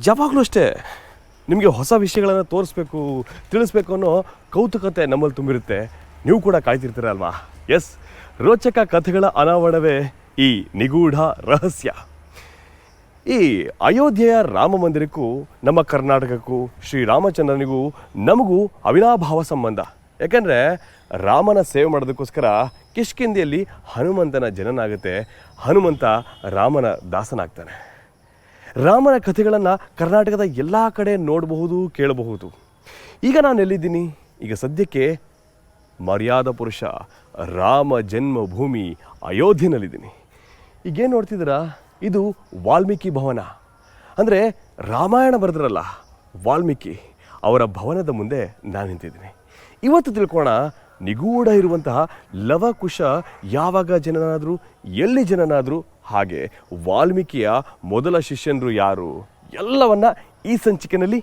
ಯಾವಾಗಲೂ ಅಷ್ಟೇ ನಿಮಗೆ ಹೊಸ ವಿಷಯಗಳನ್ನು ತೋರಿಸ್ಬೇಕು ತಿಳಿಸ್ಬೇಕು ಅನ್ನೋ ಕೌತುಕತೆ ನಮ್ಮಲ್ಲಿ ತುಂಬಿರುತ್ತೆ. ನೀವು ಕೂಡ ಕಾಯ್ತಿರ್ತೀರ ಅಲ್ವಾ? ಎಸ್, ರೋಚಕ ಕಥೆಗಳ ಅನಾವರಣವೇ ಈ ನಿಗೂಢ ರಹಸ್ಯ. ಈ ಅಯೋಧ್ಯೆಯ ರಾಮ ಮಂದಿರಕ್ಕೂ ನಮ್ಮ ಕರ್ನಾಟಕಕ್ಕೂ ಶ್ರೀರಾಮಚಂದ್ರನಿಗೂ ನಮಗೂ ಅವಿನಾಭಾವ ಸಂಬಂಧ. ಯಾಕೆಂದರೆ ರಾಮನ ಸೇವೆ ಮಾಡೋದಕ್ಕೋಸ್ಕರ ಕಿಷ್ಕಿಂಧೆಯಲ್ಲಿ ಹನುಮಂತನ ಜನನ ಆಗುತ್ತೆ. ಹನುಮಂತ ರಾಮನ ದಾಸನಾಗ್ತಾನೆ. ರಾಮನ ಕಥೆಗಳನ್ನು ಕರ್ನಾಟಕದ ಎಲ್ಲ ಕಡೆ ನೋಡಬಹುದು, ಕೇಳಬಹುದು. ಈಗ ನಾನು ಎಲ್ಲಿದ್ದೀನಿ? ಈಗ ಸದ್ಯಕ್ಕೆ ಮರ್ಯಾದ ಪುರುಷ ರಾಮ ಜನ್ಮಭೂಮಿ ಅಯೋಧ್ಯೆಯಲ್ಲಿದ್ದೀನಿ. ಈಗೇನು ನೋಡ್ತಿದ್ದೀರಾ? ಇದು ವಾಲ್ಮೀಕಿ ಭವನ. ಅಂದರೆ ರಾಮಾಯಣ ಬರೆದ್ರಲ್ಲ ವಾಲ್ಮೀಕಿ ಅವರ ಭವನದ ಮುಂದೆ ನಾನು ನಿಂತಿದ್ದೀನಿ. ಇವತ್ತು ತಿಳ್ಕೋಣ, ನಿಗೂಢ ಇರುವಂತಹ ಲವಕುಶ ಯಾವಾಗ ಜನನಾದರೂ, ಎಲ್ಲಿ ಜನನಾದರೂ, ಹಾಗೆ ವಾಲ್ಮೀಕಿಯ ಮೊದಲ ಶಿಷ್ಯನರು ಯಾರು, ಎಲ್ಲವನ್ನ ಈ ಸಂಚಿಕೆಯಲ್ಲಿ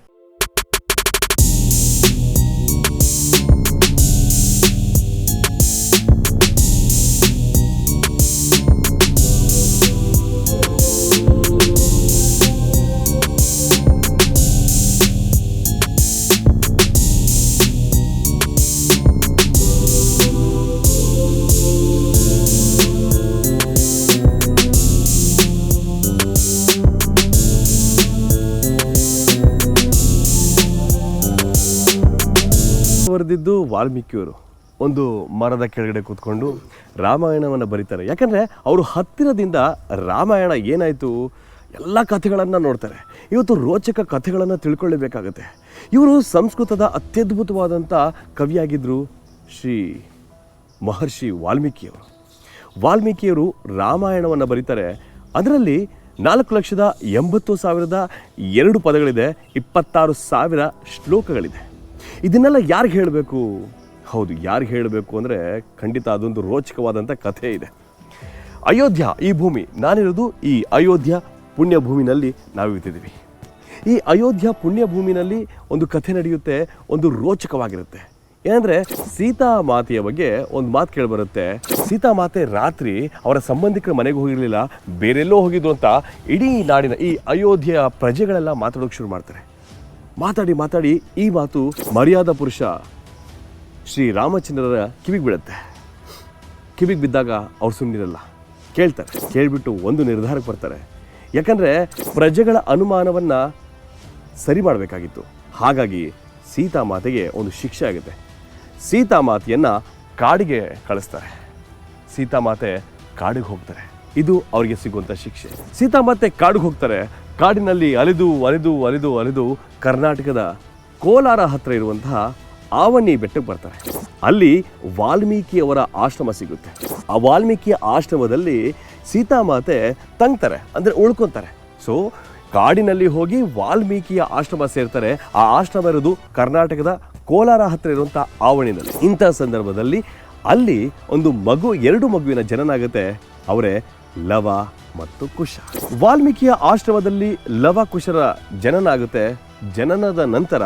ಬರೆದಿದ್ದು ವಾಲ್ಮೀಕಿಯವರು ಒಂದು ಮರದ ಕೆಳಗಡೆ ಕೂತ್ಕೊಂಡು ರಾಮಾಯಣವನ್ನು ಬರೀತಾರೆ. ಯಾಕಂದರೆ ಅವರು ಹತ್ತಿರದಿಂದ ರಾಮಾಯಣ ಏನಾಯಿತು ಎಲ್ಲ ಕಥೆಗಳನ್ನು ನೋಡ್ತಾರೆ. ಇವತ್ತು ರೋಚಕ ಕಥೆಗಳನ್ನು ತಿಳ್ಕೊಳ್ಳಬೇಕಾಗತ್ತೆ. ಇವರು ಸಂಸ್ಕೃತದ ಅತ್ಯದ್ಭುತವಾದಂಥ ಕವಿಯಾಗಿದ್ದರು ಮಹರ್ಷಿ ವಾಲ್ಮೀಕಿಯವರು. ವಾಲ್ಮೀಕಿಯವರು ರಾಮಾಯಣವನ್ನು ಬರೀತಾರೆ. ಅದರಲ್ಲಿ 4,80,002 ಪದಗಳಿದೆ, 26,000 ಶ್ಲೋಕಗಳಿದೆ. ಇದನ್ನೆಲ್ಲ ಯಾರಿಗೆ ಹೇಳಬೇಕು? ಹೌದು, ಯಾರಿಗೆ ಹೇಳಬೇಕು ಅಂದರೆ ಖಂಡಿತ ಅದೊಂದು ರೋಚಕವಾದಂಥ ಕಥೆ ಇದೆ. ಅಯೋಧ್ಯ ಈ ಭೂಮಿ, ನಾನಿರೋದು ಈ ಅಯೋಧ್ಯ ಪುಣ್ಯಭೂಮಿನಲ್ಲಿ ನಾವು ಇರ್ತಿದ್ದೀವಿ. ಈ ಅಯೋಧ್ಯ ಪುಣ್ಯಭೂಮಿನಲ್ಲಿ ಒಂದು ಕಥೆ ನಡೆಯುತ್ತೆ, ಒಂದು ರೋಚಕವಾಗಿರುತ್ತೆ. ಏನಂದರೆ ಸೀತಾಮಾತೆಯ ಬಗ್ಗೆ ಒಂದು ಮಾತು ಕೇಳಿಬರುತ್ತೆ. ಸೀತಾಮಾತೆ ರಾತ್ರಿ ಅವರ ಸಂಬಂಧಿಕರ ಮನೆಗೆ ಹೋಗಿರಲಿಲ್ಲ, ಬೇರೆಲ್ಲೋ ಹೋಗಿದ್ರು ಅಂತ ಇಡೀ ನಾಡಿನ ಈ ಅಯೋಧ್ಯೆಯ ಪ್ರಜೆಗಳೆಲ್ಲ ಮಾತಾಡೋಕೆ ಶುರು ಮಾಡ್ತಾರೆ. ಮಾತಾಡಿ ಈ ಮಾತು ಮರ್ಯಾದ ಪುರುಷ ಶ್ರೀರಾಮಚಂದ್ರರ ಕಿವಿಗೆ ಬೀಳುತ್ತೆ. ಕಿವಿಗೆ ಬಿದ್ದಾಗ ಅವ್ರು ಸುಮ್ಮನಿರಲ್ಲ, ಕೇಳ್ತಾರೆ. ಕೇಳಿಬಿಟ್ಟು ಒಂದು ನಿರ್ಧಾರಕ್ಕೆ ಬರ್ತಾರೆ. ಯಾಕಂದರೆ ಪ್ರಜೆಗಳ ಅನುಮಾನವನ್ನು ಸರಿ ಮಾಡಬೇಕಾಗಿತ್ತು. ಹಾಗಾಗಿ ಸೀತಾಮಾತೆಗೆ ಒಂದು ಶಿಕ್ಷೆ ಆಗುತ್ತೆ. ಸೀತಾಮಾತೆಯನ್ನು ಕಾಡಿಗೆ ಕಳಿಸ್ತಾರೆ. ಸೀತಾಮಾತೆ ಕಾಡಿಗೆ ಹೋಗ್ತಾರೆ. ಇದು ಅವರಿಗೆ ಸಿಗುವಂಥ ಶಿಕ್ಷೆ. ಸೀತಾಮಾತೆ ಕಾಡಿಗೆ ಹೋಗ್ತಾರೆ. ಕಾಡಿನಲ್ಲಿ ಅಲಿದು ಕರ್ನಾಟಕದ ಕೋಲಾರ ಹತ್ತಿರ ಇರುವಂತಹ ಆವನಿ ಬೆಟ್ಟಕ್ಕೆ ಬರ್ತಾರೆ. ಅಲ್ಲಿ ವಾಲ್ಮೀಕಿಯವರ ಆಶ್ರಮ ಸಿಗುತ್ತೆ. ಆ ವಾಲ್ಮೀಕಿಯ ಆಶ್ರಮದಲ್ಲಿ ಸೀತಾಮಾತೆ ತಂಗ್ತಾರೆ, ಅಂದರೆ ಉಳ್ಕೊತಾರೆ. ಸೊ ಕಾಡಿನಲ್ಲಿ ಹೋಗಿ ವಾಲ್ಮೀಕಿಯ ಆಶ್ರಮ ಸೇರ್ತಾರೆ. ಆ ಆಶ್ರಮ ಇರೋದು ಕರ್ನಾಟಕದ ಕೋಲಾರ ಹತ್ತಿರ ಇರುವಂಥ ಆವಣಿನಲ್ಲಿ. ಇಂಥ ಸಂದರ್ಭದಲ್ಲಿ ಅಲ್ಲಿ ಒಂದು ಮಗು, 2 ಮಗುವಿನ ಜನನ ಆಗುತ್ತೆ. ಅವರೇ ಲವ ಮತ್ತು ಕುಶ. ವಾಲ್ಮೀಕಿಯ ಆಶ್ರಮದಲ್ಲಿ ಲವ ಕುಶರ ಜನನ ಆಗುತ್ತೆ. ಜನನದ ನಂತರ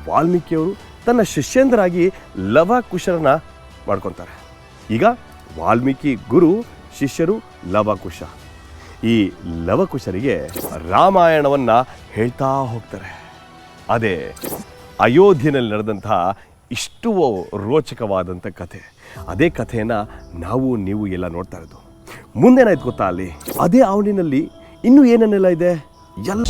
ವಾಲ್ಮೀಕಿಯವರು ತನ್ನ ಶಿಷ್ಯಂದರಾಗಿ ಲವ ಕುಶರನ್ನ ಮಾಡ್ಕೊತಾರೆ. ಈಗ ವಾಲ್ಮೀಕಿ ಗುರು, ಶಿಷ್ಯರು ಲವಕುಶ. ಈ ಲವಕುಶರಿಗೆ ರಾಮಾಯಣವನ್ನ ಹೇಳ್ತಾ ಹೋಗ್ತಾರೆ. ಅದೇ ಅಯೋಧ್ಯೆಯಲ್ಲಿ ನಡೆದಂತಹ ಇಷ್ಟು ರೋಚಕವಾದಂಥ ಕಥೆ. ಅದೇ ಕಥೆಯನ್ನು ನೀವು ಎಲ್ಲ ನೋಡ್ತಾ ಇರೋದು. ಮುಂದೇನಾಯ್ತು ಗೊತ್ತಾ? ಅಲ್ಲಿ ಅದೇ ಆವಣಿನಲ್ಲಿ ಇನ್ನೂ ಏನೇನೆಲ್ಲ ಇದೆ ಎಲ್ಲ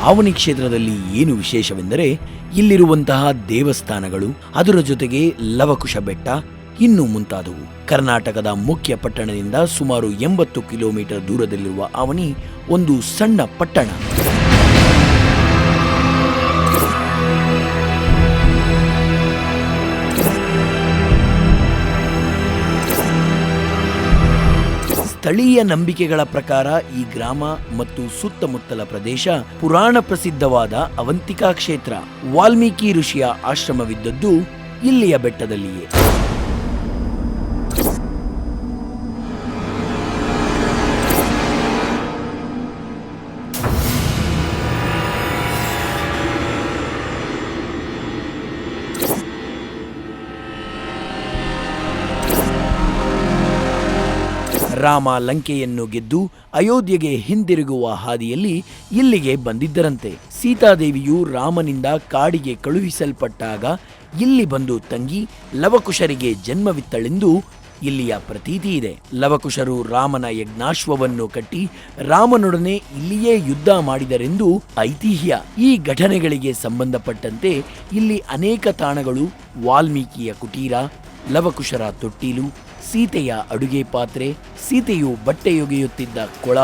ಆವನಿ ಕ್ಷೇತ್ರದಲ್ಲಿ ಏನು ವಿಶೇಷವೆಂದರೆ ಇಲ್ಲಿರುವಂತಹ ದೇವಸ್ಥಾನಗಳು, ಅದರ ಜೊತೆಗೆ ಲವಕುಶ ಬೆಟ್ಟ, ಇನ್ನೂ ಮುಂತಾದವು. ಕರ್ನಾಟಕದ ಮುಖ್ಯ ಪಟ್ಟಣದಿಂದ ಸುಮಾರು 80 ಕಿಲೋಮೀಟರ್ ದೂರದಲ್ಲಿರುವ ಆವನಿ ಒಂದು ಸಣ್ಣ ಪಟ್ಟಣ. ಸ್ಥಳೀಯ ನಂಬಿಕೆಗಳ ಪ್ರಕಾರ ಈ ಗ್ರಾಮ ಮತ್ತು ಸುತ್ತಮುತ್ತಲ ಪ್ರದೇಶ ಪುರಾಣ ಪ್ರಸಿದ್ಧವಾದ ಅವಂತಿಕಾ ಕ್ಷೇತ್ರ. ವಾಲ್ಮೀಕಿ ಋಷಿಯ ಆಶ್ರಮವಿದ್ದದ್ದು ಇಲ್ಲಿಯ ಬೆಟ್ಟದಲ್ಲಿಯೇ. ರಾಮ ಲಂಕೆಯನ್ನು ಗೆದ್ದು ಅಯೋಧ್ಯೆಗೆ ಹಿಂದಿರುಗುವ ಹಾದಿಯಲ್ಲಿ ಇಲ್ಲಿಗೆ ಬಂದಿದ್ದರಂತೆ. ಸೀತಾದೇವಿಯು ರಾಮನಿಂದ ಕಾಡಿಗೆ ಕಳುಹಿಸಲ್ಪಟ್ಟಾಗ ಇಲ್ಲಿ ಬಂದು ತಂಗಿ ಲವಕುಶರಿಗೆ ಜನ್ಮವಿತ್ತಳೆಂದು ಇಲ್ಲಿಯ ಪ್ರತೀತಿ ಇದೆ. ಲವಕುಶರು ರಾಮನ ಯಜ್ಞಾಶ್ವವನ್ನು ಕಟ್ಟಿ ರಾಮನೊಡನೆ ಇಲ್ಲಿಯೇ ಯುದ್ಧ ಮಾಡಿದರೆಂದು ಐತಿಹ್ಯ. ಈ ಘಟನೆಗಳಿಗೆ ಸಂಬಂಧಪಟ್ಟಂತೆ ಇಲ್ಲಿ ಅನೇಕ ತಾಣಗಳು, ವಾಲ್ಮೀಕಿಯ ಕುಟೀರ, ಲವಕುಶರ ತೊಟ್ಟಿಲು, ಸೀತೆಯ ಅಡುಗೆ ಪಾತ್ರೆ, ಸೀತೆಯು ಬಟ್ಟೆಯೊಗೆಯುತ್ತಿದ್ದ ಕೊಳ,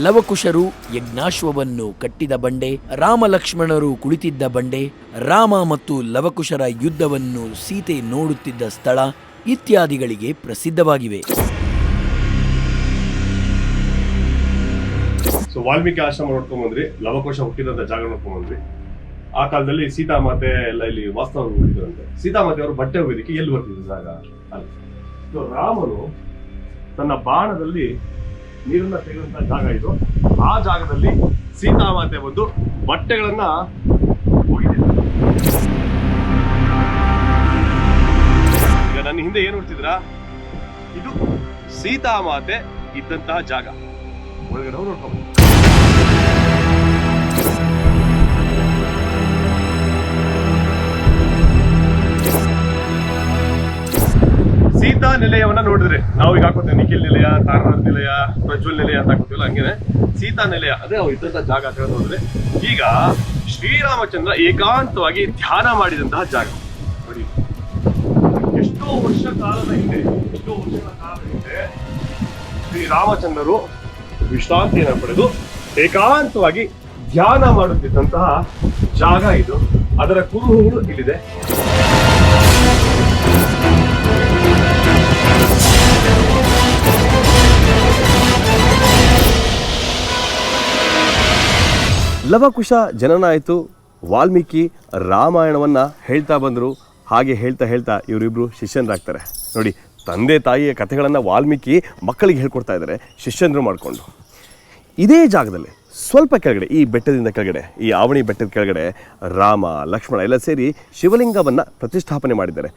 ಲವಕುಶರು ಯಜ್ಞಾಶ್ವವನ್ನು ಕಟ್ಟಿದ ಬಂಡೆ, ರಾಮ ಲಕ್ಷ್ಮಣರು ಕುಳಿತಿದ್ದ ಬಂಡೆ, ರಾಮ ಮತ್ತು ಲವಕುಶರ ಯುದ್ಧವನ್ನು ಸೀತೆ ನೋಡುತ್ತಿದ್ದ ಸ್ಥಳ ಇತ್ಯಾದಿಗಳಿಗೆ ಪ್ರಸಿದ್ಧವಾಗಿವೆ. ಸೊ ವಾಲ್ಮೀಕಿ ಆಶ್ರಮ ನೋಡ್ಕೊಂಡ್ ಬಂದ್ರಿ, ಲವಕುಶ ಹುಟ್ಟಿದಂತ ಜಾಗ ನೋಡ್ಕೊಂಡ್ ಬಂದ್ರಿ. ಆ ಕಾಲದಲ್ಲಿ ಸೀತಾಮಾತೆ ಎಲ್ಲ ಇಲ್ಲಿ ವಾಸ್ತವ ಹುಟ್ಟಿದ್ರಂತೆ. ಸೀತಾಮಾತೆ ಅವರು ಬಟ್ಟೆ ಒಗೆದಕ್ಕೆ ಎಲ್ಲಿ ಬರ್ತಿದ್ರು ಜಾಗ ಅಲ್ಲಿ. ಸೊ ರಾಮನು ತನ್ನ ಬಾಣದಲ್ಲಿ ನೀರನ್ನ ತೆಗೆದಂತ ಜಾಗ ಇದು. ಆ ಜಾಗದಲ್ಲಿ ಸೀತಾಮಾತೆ ಬಂದು ಬಟ್ಟೆಗಳನ್ನ ಒಗೆದಿದ್ರು. ಈಗ ನನ್ನ ಹಿಂದೆ ಏನ್ ನೋಡ್ತಿದ್ರಾ, ಇದು ಸೀತಾಮಾತೆ ಇದ್ದಂತಹ ಜಾಗ. ಒಳಗಡೆ ನೋಡ್ಕೊಂಡು ಸೀತಾ ನಿಲಯವನ್ನ ನೋಡಿದ್ರೆ ನಾವು ಈಗ ಹಾಕೋತೇವೆ ನಿಖಿಲ್ ನಿಲಯ, ತಾರನಾಥ್ ನಿಲಯ, ಪ್ರಜ್ವಲ್ ನಿಲಯ ಅಂತ ಹಾಕೋತೀವಲ್ಲ, ಹಂಗೇನೆ ಸೀತಾ ನಿಲಯ ಅದೇ ಅವ್ರು ಇದ್ದಂತ ಜಾಗ ಅಂತ ನೋಡಿದ್ರೆ ಈಗ ಶ್ರೀರಾಮಚಂದ್ರ ಏಕಾಂತವಾಗಿ ಧ್ಯಾನ ಮಾಡಿದಂತಹ ಜಾಗ ನೋಡಿ. ಎಷ್ಟೋ ವರ್ಷಗಳ ಕಾಲದ ಹಿಂದೆ ಶ್ರೀರಾಮಚಂದ್ರರು ವಿಶ್ರಾಂತಿಯನ್ನು ಪಡೆದು ಏಕಾಂತವಾಗಿ ಧ್ಯಾನ ಮಾಡುತ್ತಿದ್ದಂತಹ ಜಾಗ ಇದು. ಅದರ ಕುರುಹುಗಳು ಇಲ್ಲಿದೆ. ಲವಕುಶ ಜನನ ಆಯಿತು. ವಾಲ್ಮೀಕಿ ರಾಮಾಯಣವನ್ನ ಹೇಳ್ತಾ ಬಂದರು. ಹಾಗೆ ಹೇಳ್ತಾ ಹೇಳ್ತಾ ಇವರಿಬ್ರು ಶಿಷ್ಯನರಾಗ್ತಾರೆ ನೋಡಿ. ತಂದೆ ತಾಯಿಯ ಕಥೆಗಳನ್ನು ವಾಲ್ಮೀಕಿ ಮಕ್ಕಳಿಗೆ ಹೇಳ್ಕೊಡ್ತಾ ಇದ್ದಾರೆ ಶಿಷ್ಯಂದ್ರು ಮಾಡಿಕೊಂಡು. ಇದೇ ಜಾಗದಲ್ಲಿ ಸ್ವಲ್ಪ ಕೆಳಗಡೆ, ಈ ಬೆಟ್ಟದಿಂದ ಕೆಳಗಡೆ, ಈ ಆವಣಿ ಬೆಟ್ಟದ ಕೆಳಗಡೆ ರಾಮ ಲಕ್ಷ್ಮಣ ಎಲ್ಲ ಸೇರಿ ಶಿವಲಿಂಗವನ್ನು ಪ್ರತಿಷ್ಠಾಪನೆ ಮಾಡಿದ್ದಾರೆ.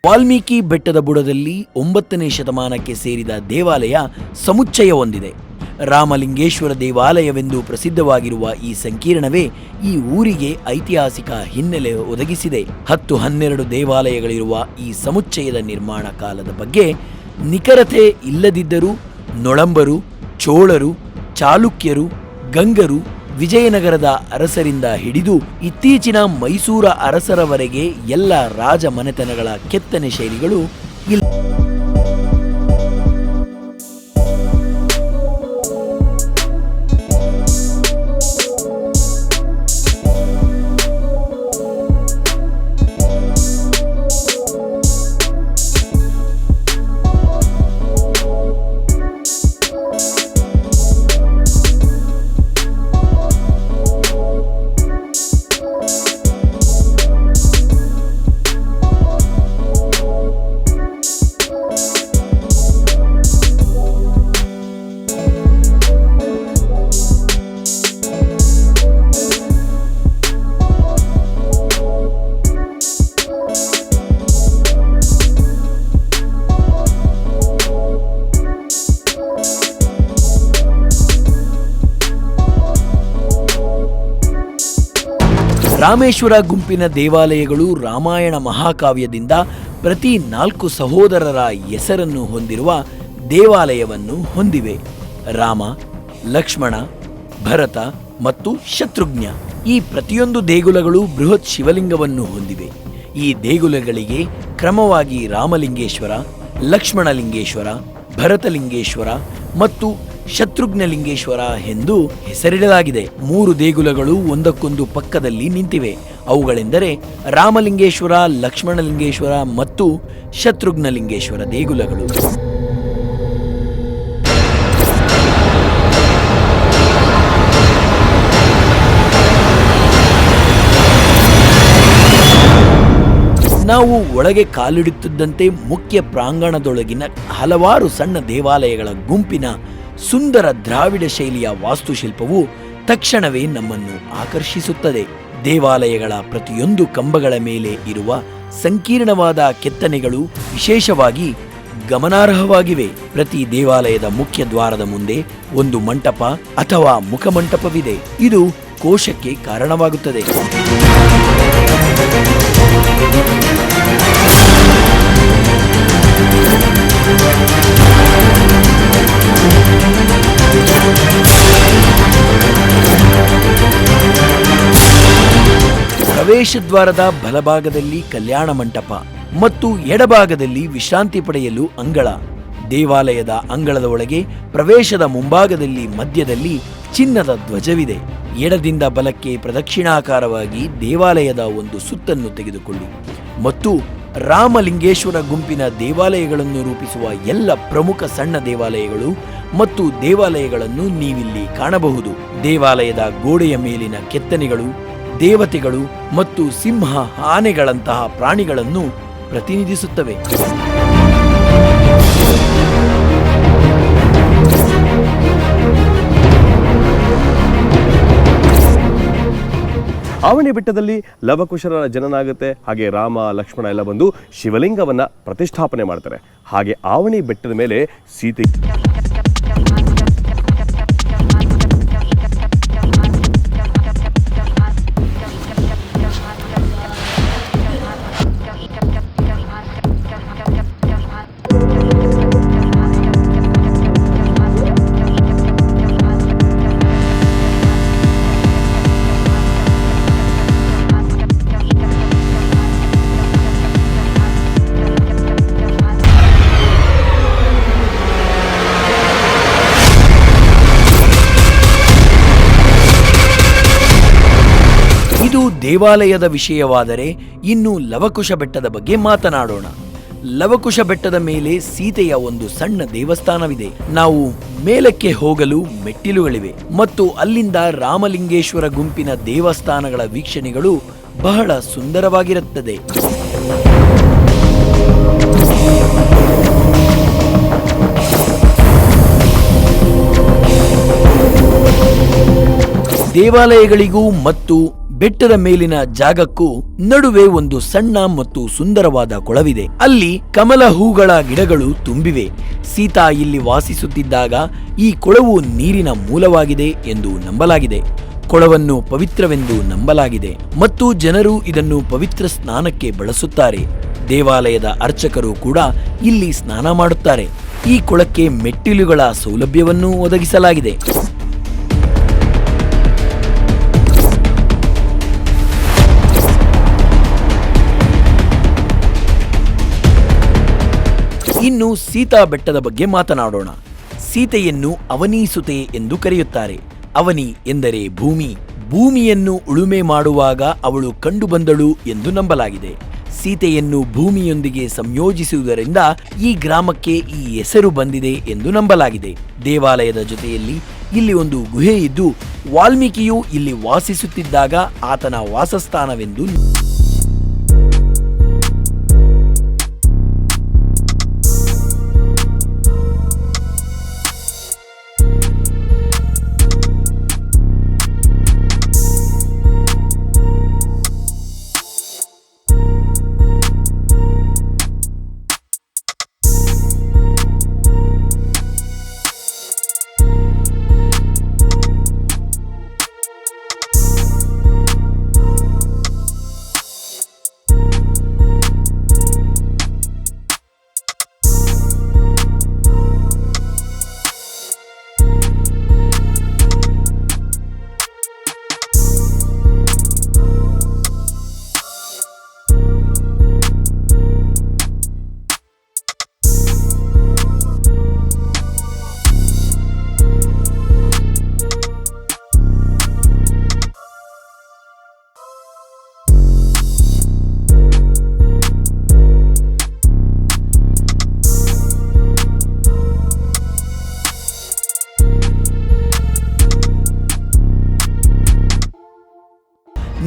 ವಾಲ್ಮೀಕಿ ಬೆಟ್ಟದ ಬುಡದಲ್ಲಿ 9ನೇ ಶತಮಾನಕ್ಕೆ ಸೇರಿದ ದೇವಾಲಯ ಸಮುಚ್ಚಯ ಹೊಂದಿದೆ. ರಾಮಲಿಂಗೇಶ್ವರ ದೇವಾಲಯವೆಂದು ಪ್ರಸಿದ್ಧವಾಗಿರುವ ಈ ಸಂಕೀರ್ಣವೇ ಈ ಊರಿಗೆ ಐತಿಹಾಸಿಕ ಹಿನ್ನೆಲೆ ಒದಗಿಸಿದೆ. 10-12 ದೇವಾಲಯಗಳಿರುವ ಈ ಸಮುಚ್ಚಯದ ನಿರ್ಮಾಣ ಕಾಲದ ಬಗ್ಗೆ ನಿಖರತೆ ಇಲ್ಲದಿದ್ದರೂ ನೊಳಂಬರು, ಚೋಳರು, ಚಾಲುಕ್ಯರು, ಗಂಗರು, ವಿಜಯನಗರದ ಅರಸರಿಂದ ಹಿಡಿದು ಇತ್ತೀಚಿನ ಮೈಸೂರ ಅರಸರವರೆಗೆ ಎಲ್ಲ ರಾಜ ಮನೆತನಗಳ ಕೆತ್ತನೆ ಶೈಲಿಗಳು ಇಲ್ಲಿ. ರಾಮೇಶ್ವರ ಗುಂಪಿನ ದೇವಾಲಯಗಳು ರಾಮಾಯಣ ಮಹಾಕಾವ್ಯದಿಂದ ಪ್ರತಿ 4 ಸಹೋದರರ ಹೆಸರನ್ನು ಹೊಂದಿರುವ ದೇವಾಲಯವನ್ನು ಹೊಂದಿವೆ. ರಾಮ, ಲಕ್ಷ್ಮಣ, ಭರತ ಮತ್ತು ಶತ್ರುಘ್ನ. ಈ ಪ್ರತಿಯೊಂದು ದೇಗುಲಗಳು ಬೃಹತ್ ಶಿವಲಿಂಗವನ್ನು ಹೊಂದಿವೆ. ಈ ದೇಗುಲಗಳಿಗೆ ಕ್ರಮವಾಗಿ ರಾಮಲಿಂಗೇಶ್ವರ, ಲಕ್ಷ್ಮಣಲಿಂಗೇಶ್ವರ, ಭರತಲಿಂಗೇಶ್ವರ ಮತ್ತು ಶತ್ರುಘ್ನಲಿಂಗೇಶ್ವರ ಎಂದು ಹೆಸರಿಡಲಾಗಿದೆ. 3 ದೇಗುಲಗಳು ಒಂದಕ್ಕೊಂದು ಪಕ್ಕದಲ್ಲಿ ನಿಂತಿವೆ. ಅವುಗಳೆಂದರೆ ರಾಮಲಿಂಗೇಶ್ವರ, ಲಕ್ಷ್ಮಣಲಿಂಗೇಶ್ವರ ಮತ್ತು ಶತ್ರುಘ್ನಲಿಂಗೇಶ್ವರ ದೇಗುಲಗಳು. ನಾವು ಒಳಗೆ ಕಾಲಿಡುತ್ತಿದ್ದಂತೆ ಮುಖ್ಯ ಪ್ರಾಂಗಣದೊಳಗಿನ ಹಲವಾರು ಸಣ್ಣ ದೇವಾಲಯಗಳ ಗುಂಪಿನ ಸುಂದರ ದ್ರಾವಿಡ ಶೈಲಿಯ ವಾಸ್ತುಶಿಲ್ಪವು ತಕ್ಷಣವೇ ನಮ್ಮನ್ನು ಆಕರ್ಷಿಸುತ್ತದೆ. ದೇವಾಲಯಗಳ ಪ್ರತಿಯೊಂದು ಕಂಬಗಳ ಮೇಲೆ ಇರುವ ಸಂಕೀರ್ಣವಾದ ಕೆತ್ತನೆಗಳು ವಿಶೇಷವಾಗಿ ಗಮನಾರ್ಹವಾಗಿವೆ. ಪ್ರತಿ ದೇವಾಲಯದ ಮುಖ್ಯ ದ್ವಾರದ ಮುಂದೆ ಒಂದು ಮಂಟಪ ಅಥವಾ ಮುಖಮಂಟಪವಿದೆ. ಇದು ಕೋಶಕ್ಕೆ ಕಾರಣವಾಗುತ್ತದೆ. ಪ್ರವೇಶ ದ್ವಾರದ ಬಲಭಾಗದಲ್ಲಿ ಕಲ್ಯಾಣ ಮಂಟಪ ಮತ್ತು ಎಡಭಾಗದಲ್ಲಿ ವಿಶ್ರಾಂತಿ ಪಡೆಯಲು ಅಂಗಳ. ದೇವಾಲಯದ ಅಂಗಳದ ಒಳಗೆ ಪ್ರವೇಶದ ಮುಂಭಾಗದಲ್ಲಿ ಮಧ್ಯದಲ್ಲಿ ಚಿನ್ನದ ಧ್ವಜವಿದೆ. ಎಡದಿಂದ ಬಲಕ್ಕೆ ಪ್ರದಕ್ಷಿಣಾಕಾರವಾಗಿ ದೇವಾಲಯದ ಒಂದು ಸುತ್ತನ್ನು ತೆಗೆದುಕೊಳ್ಳಿ ಮತ್ತು ರಾಮಲಿಂಗೇಶ್ವರ ಗುಂಪಿನ ದೇವಾಲಯಗಳನ್ನು ರೂಪಿಸುವ ಎಲ್ಲ ಪ್ರಮುಖ ಸಣ್ಣ ದೇವಾಲಯಗಳು ಮತ್ತು ದೇವಾಲಯಗಳನ್ನು ನೀವಿಲ್ಲಿ ಕಾಣಬಹುದು. ದೇವಾಲಯದ ಗೋಡೆಯ ಮೇಲಿನ ಕೆತ್ತನೆಗಳು ದೇವತೆಗಳು ಮತ್ತು ಸಿಂಹ, ಆನೆಗಳಂತಹ ಪ್ರಾಣಿಗಳನ್ನು ಪ್ರತಿನಿಧಿಸುತ್ತವೆ. ಆವಣಿ ಬೆಟ್ಟದಲ್ಲಿ ಲವಕುಶರ ಜನನಾಗುತ್ತೆ. ಹಾಗೆ ರಾಮ, ಲಕ್ಷ್ಮಣ ಎಲ್ಲ ಬಂದು ಶಿವಲಿಂಗವನ್ನ ಪ್ರತಿಷ್ಠಾಪನೆ ಮಾಡ್ತಾರೆ. ಹಾಗೆ ಆವಣಿ ಬೆಟ್ಟದ ಮೇಲೆ ಸೀತೆ ಇದು ದೇವಾಲಯದ ವಿಷಯವಾದರೆ ಇನ್ನು ಲವಕುಶ ಬೆಟ್ಟದ ಬಗ್ಗೆ ಮಾತನಾಡೋಣ. ಲವಕುಶ ಬೆಟ್ಟದ ಮೇಲೆ ಸೀತೆಯ ಒಂದು ಸಣ್ಣ ದೇವಸ್ಥಾನವಿದೆ. ನಾವು ಮೇಲಕ್ಕೆ ಹೋಗಲು ಮೆಟ್ಟಿಲುಗಳಿವೆ ಮತ್ತು ಅಲ್ಲಿಂದ ರಾಮಲಿಂಗೇಶ್ವರ ಗುಂಪಿನ ದೇವಸ್ಥಾನಗಳ ವೀಕ್ಷಣೆಗಳು ಬಹಳ ಸುಂದರವಾಗಿರುತ್ತದೆ. ದೇವಾಲಯಗಳಿಗೂ ಮತ್ತು ಬೆಟ್ಟದ ಮೇಲಿನ ಜಾಗಕ್ಕೂ ನಡುವೆ ಒಂದು ಸಣ್ಣ ಮತ್ತು ಸುಂದರವಾದ ಕೊಳವಿದೆ. ಅಲ್ಲಿ ಕಮಲ ಹೂಗಳ ಗಿಡಗಳು ತುಂಬಿವೆ. ಸೀತಾ ಇಲ್ಲಿ ವಾಸಿಸುತ್ತಿದ್ದಾಗ ಈ ಕೊಳವು ನೀರಿನ ಮೂಲವಾಗಿದೆ ಎಂದು ನಂಬಲಾಗಿದೆ. ಕೊಳವನ್ನು ಪವಿತ್ರವೆಂದು ನಂಬಲಾಗಿದೆ ಮತ್ತು ಜನರು ಇದನ್ನು ಪವಿತ್ರ ಸ್ನಾನಕ್ಕೆ ಬಳಸುತ್ತಾರೆ. ದೇವಾಲಯದ ಅರ್ಚಕರು ಕೂಡ ಇಲ್ಲಿ ಸ್ನಾನ ಮಾಡುತ್ತಾರೆ. ಈ ಕೊಳಕ್ಕೆ ಮೆಟ್ಟಿಲುಗಳ ಸೌಲಭ್ಯವನ್ನು ಒದಗಿಸಲಾಗಿದೆ. ಇನ್ನು ಸೀತಾ ಬೆಟ್ಟದ ಬಗ್ಗೆ ಮಾತನಾಡೋಣ. ಸೀತೆಯನ್ನು ಅವನೀಸುತೆ ಎಂದು ಕರೆಯುತ್ತಾರೆ. ಅವನಿ ಎಂದರೆ ಭೂಮಿ. ಭೂಮಿಯನ್ನು ಉಳುಮೆ ಮಾಡುವಾಗ ಅವಳು ಕಂಡುಬಂದಳು ಎಂದು ನಂಬಲಾಗಿದೆ. ಸೀತೆಯನ್ನು ಭೂಮಿಯೊಂದಿಗೆ ಸಂಯೋಜಿಸುವುದರಿಂದ ಈ ಗ್ರಾಮಕ್ಕೆ ಈ ಹೆಸರು ಬಂದಿದೆ ಎಂದು ನಂಬಲಾಗಿದೆ. ದೇವಾಲಯದ ಜೊತೆಯಲ್ಲಿ ಇಲ್ಲಿ ಒಂದು ಗುಹೆ ಇದ್ದು ವಾಲ್ಮೀಕಿಯು ಇಲ್ಲಿ ವಾಸಿಸುತ್ತಿದ್ದಾಗ ಆತನ ವಾಸಸ್ಥಾನವೆಂದು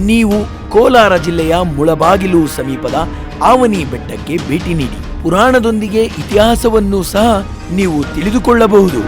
ನೀವು ಕೋಲಾರ ಜಿಲ್ಲೆಯ ಮುಳಬಾಗಿಲು ಸಮೀಪದ ಆವನಿ ಬೆಟ್ಟಕ್ಕೆ ಭೇಟಿ ನೀಡಿ ಪುರಾಣದೊಂದಿಗೆ ಇತಿಹಾಸವನ್ನು ಸಹ ನೀವು ತಿಳಿದುಕೊಳ್ಳಬಹುದು.